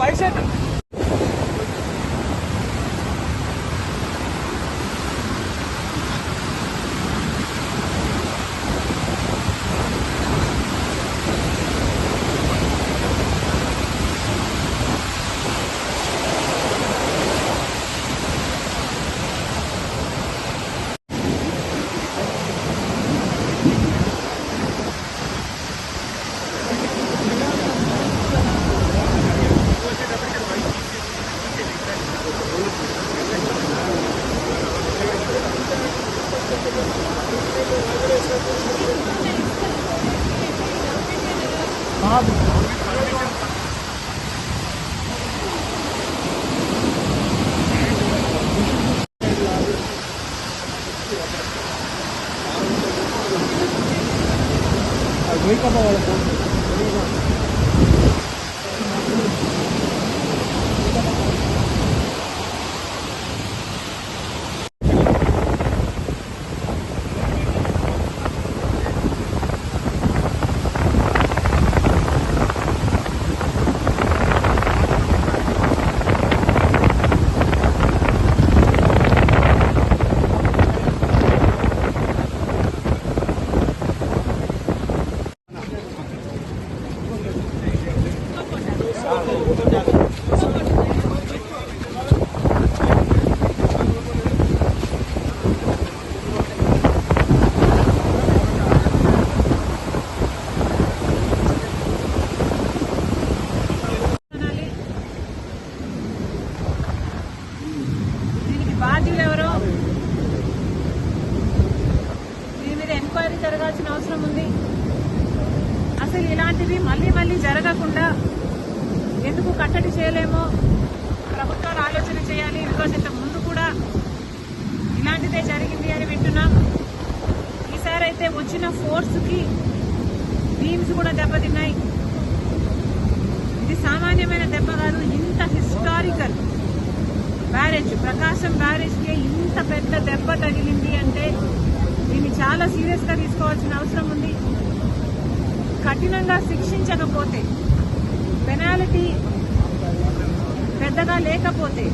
White shirt జరగాల్సిన అవసరం ఉంది. అసలు ఇలాంటివి మళ్లీ మళ్లీ జరగకుండా ఎందుకు కట్టడి చేయలేమో ప్రభుత్వాలు ఆలోచన చేయాలి. బికాజ్ ఇంతకు ముందు కూడా ఇలాంటిదే జరిగింది అని వింటున్నాం. ఈసారి అయితే వచ్చిన ఫోర్స్ కి బీమ్స్ కూడా దెబ్బతిన్నాయి. ఇది సామాన్యమైన దెబ్బ కాదు. ఇంత హిస్టారికల్ బ్యారేజ్, ప్రకాశం బ్యారేజ్ కి ఇంత పెద్ద దెబ్బ తగిలింది అంటే దీన్ని చాలా సీరియస్ గా తీసుకోవాల్సిన అవసరం ఉంది. కఠినంగా శిక్షించకపోతే, పెనాల్టీ పెద్దగా లేకపోతే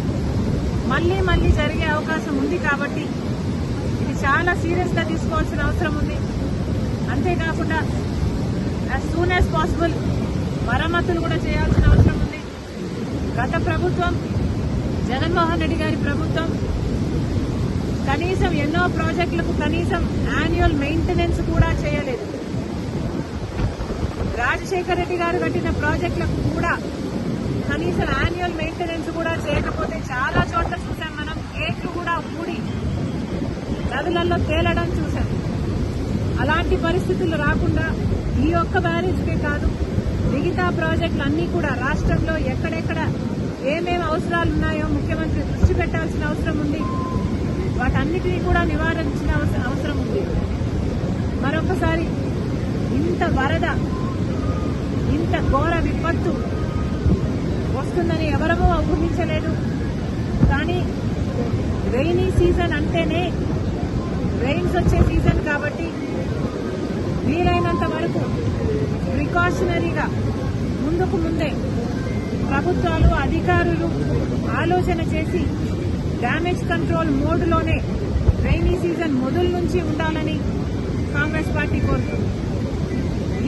మళ్లీ మళ్లీ జరిగే అవకాశం ఉంది. కాబట్టి ఇది చాలా సీరియస్ గా తీసుకోవాల్సిన అవసరం ఉంది. అంతేకాకుండా యాజ్ సూన్ యాజ్ పాసిబుల్ మరమ్మతులు కూడా చేయాల్సిన అవసరం ఉంది. గత ప్రభుత్వం, జగన్మోహన్ రెడ్డి గారి ప్రభుత్వం కనీసం ఎన్నో ప్రాజెక్టులకు కనీసం యాన్యువల్ మెయింటెనెన్స్ కూడా చేయలేదు. రాజశేఖర రెడ్డి గారు కట్టిన ప్రాజెక్టులకు కూడా కనీసం యాన్యువల్ మెయింటెనెన్స్ కూడా చేయకపోతే చాలా చోట్ల చూసాం మనం. గేట్లు కూడా ఊడి నదులలో తేలడం చూసాం. అలాంటి పరిస్థితులు రాకుండా ఈ ఒక్క బ్యారేజ్కే కాదు, మిగతా ప్రాజెక్టులు అన్నీ కూడా రాష్ట్రంలో ఎక్కడెక్కడ ఏమేమి అవసరాలు ఉన్నాయో ముఖ్యమంత్రి దృష్టి పెట్టాల్సిన అవసరం ఉంది. వాటన్నిటినీ కూడా నివారించిన అవసరం ఉంది. మరొకసారి ఇంత వరద, ఇంత ఘోర విపత్తు వస్తుందని ఎవరమూ ఊహించలేదు. కానీ రెయినీ సీజన్ అంటేనే రెయిన్స్ వచ్చే సీజన్ కాబట్టి వీలైనంత వరకు ప్రికాషనరీగా ముందుకు ముందే ప్రభుత్వాలు, అధికారులు ఆలోచన చేసి డ్యామేజ్ కంట్రోల్ మోడ్లోనే రెయినీ సీజన్ మొదలు నుంచి ఉండాలని కాంగ్రెస్ పార్టీ కోరుతుంది.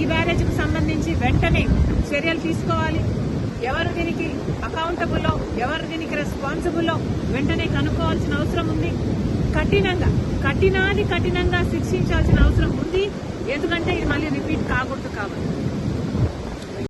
ఈ బ్యారేజ్కు సంబంధించి వెంటనే చర్యలు తీసుకోవాలి. ఎవరు దీనికి అకౌంటబుల్లో, ఎవరు దీనికి రెస్పాన్సిబుల్లో వెంటనే కనుక్కోవాల్సిన అవసరం ఉంది. కఠినంగా శిక్షించాల్సిన అవసరం ఉంది. ఎందుకంటే ఇది మళ్ళీ రిపీట్ కాకూడదు కాబట్టి.